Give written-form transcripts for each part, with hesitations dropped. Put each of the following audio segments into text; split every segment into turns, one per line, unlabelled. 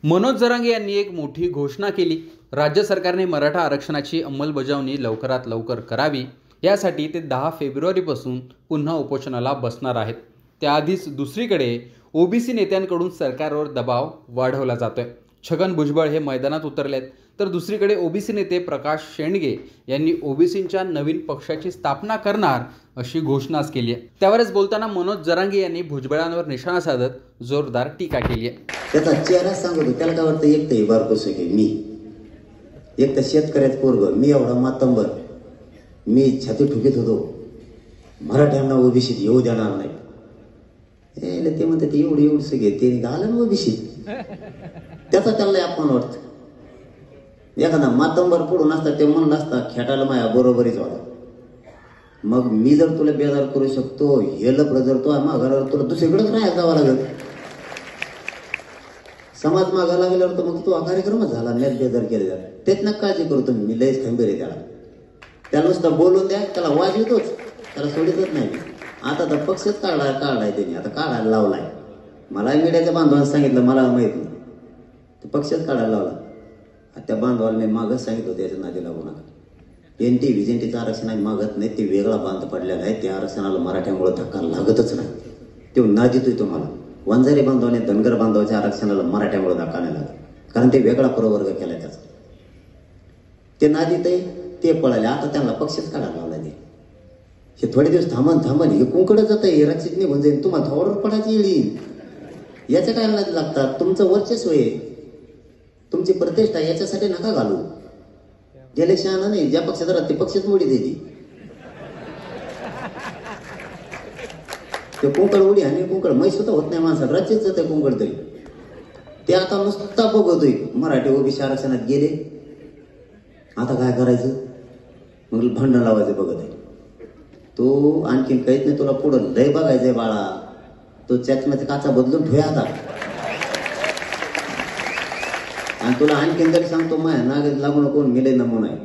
मनोज जरांगे यांनी एक मोठी घोषणा केली। राज्य सरकारने मराठा आरक्षणाची अंमलबजावणी लवकरात लवकर करावी, यासाठी ते 10 फेब्रुवारीपासून पुन्हा उपोषणाला बसणार आहेत। त्याआधीच दुसरीकडे ओबीसी नेत्यांकडून सरकारवर दबाव वाढवला जातोय। छगन भुजबळ हे मैदानात उतरलेत, तर दुसरीकडे ओबीसी नेते प्रकाश शेंडगे यांनी ओबीसींच्या नवीन पक्षाची स्थापना करणार अशी घोषणाच केली आहे। त्यावरच बोलताना मनोज जरांगे यांनी भुजबळांवर निशाणा साधत जोरदार टीका केली आहे।
त्याचा चेहरा सांगतो, त्याला काय वाटतं, एक तर हे बारकोस आहे मी, एक तर शेतकऱ्याचं पोरग मी, एवढा मातंबर मी छाती ठुकीत होतो, मराठ्यांना ओबीसीत येऊ देणार नाही। ते म्हणते ते एवढं घेते आलं ना ओबीसीत, त्याचा त्याला अपमान वाटतं। एखादा मातंबर पुढून असता ते म्हणलं असता खेटायला माया बरोबरीच होता। मग मी जर तुला बेजार करू शकतो, हे लपड जर तो माघारावर तुला दुसरीकडेच राहायला जावं लागेल, समाज मागा लागल्यावर तर मग तो हा कार्यक्रमच झाला, नेट बेजार केले जात। त्यात ना काळजी करतो मी, लयच खंबीर आहे त्याला नुसतं बोलून द्या, त्याला वाज येतोच, त्याला सोडितच नाही। आता तर पक्षच काढाय त्यांनी आता काढायला लावलाय। मला मीडियाच्या बांधवांनी सांगितलं, मला माहित नाही, ते पक्षच काढायला लावला। त्या बांधवाला मी मागच सांगितलं होतं, याच्या नादी लागू नका। एनटी व्हिजेंटीचं आरक्षण आहे मागत नाही, ते वेगळा बांध पडलेला आहे, त्या आरक्षणाला मराठ्यामुळे धक्का लागतच नाही, ते नादितोय तुम्हाला। वंजारी बांधवाने धनगर बांधवाच्या आरक्षणाला मराठ्यामुळे धक्का नाही लागला, कारण ते वेगळा प्रवर्ग केलाय त्याचा, ते नादित आहे, ते पळाले। आता त्यांना पक्षच काढायला लावला। हे थोडे दिवस थांबन हे कुंकडच जात आहे, रक्षित निघून जाईल, तुम्हाला थोडं पडायची येईल, याच्या काय नादी लागतात। तुमचं वर्चस्व आहे, तुमची प्रतिष्ठा, याच्यासाठी नका घालू। गेले शहाणा नाही, ज्या पक्षात राहत ते पक्षच मोडी देते, ते कुंकड उडी आणि कुंकड मैस सुद्धा होत नाही माणसाला, रचित जाते कुंकड तरी। ते आता नुसता बघतोय मराठी ओबीसी आरक्षणात गेले, आता काय करायचं, मग भांडण लावायचं बघत आहे तो। आणखीन काहीच नाही, तुला पुढं लय बघायचंय बाळा, तो चष्म्याचा काचा बदलून ठेवा आता। आणि तुला आणखीन जरी सांगतो, माया नागेत लागू नको, मिले नमुना आहे,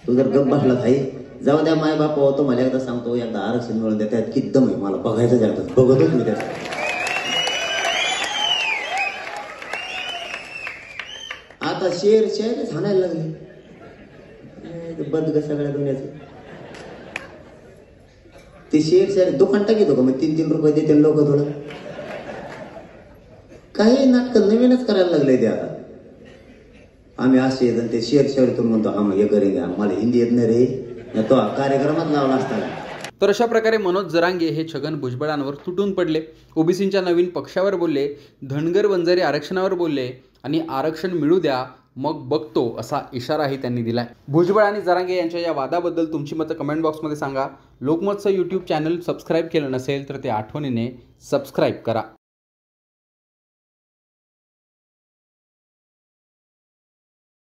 तू जर गप बसला भाई जाऊ द्या। माय बाप होतो, मला एकदा सांगतो, एकदा आरक्षण मिळून द्या, त्यात किती दम आहे मला बघायचं, जातात बघतोच मी त्यात। आता शेअरच हाणायला लागले, बंद सगळ्या दुनियाचं। ते शेअर दुकान टाकीतो का मग 3-3 रुपये देते लोक थोडं, काही नाटक नवीनच करायला लागले ते आता। आम्ही असे ते शेअर म्हणतो, हा मग हे करेंगे, मला हिंदी येत नाही रे, तो कार्यक्रमात लावला असता।
तर अशा प्रकारे मनोज जरांगे हे छगन भुजबळांवर तुटून पडले, ओबीसींच्या नवीन पक्षावर बोलले, धनगर वंजारी आरक्षणावर बोलले आणि आरक्षण मिळू द्या मग बघतो असा इशाराही त्यांनी दिलाय। भुजबळ आणि जरांगे यांच्या या वादाबद्दल तुमची मतं कमेंट बॉक्समध्ये सांगा। लोकमतचं यूट्यूब चॅनल सबस्क्राईब केलं नसेल तर ते आठवणीने सबस्क्राईब करा।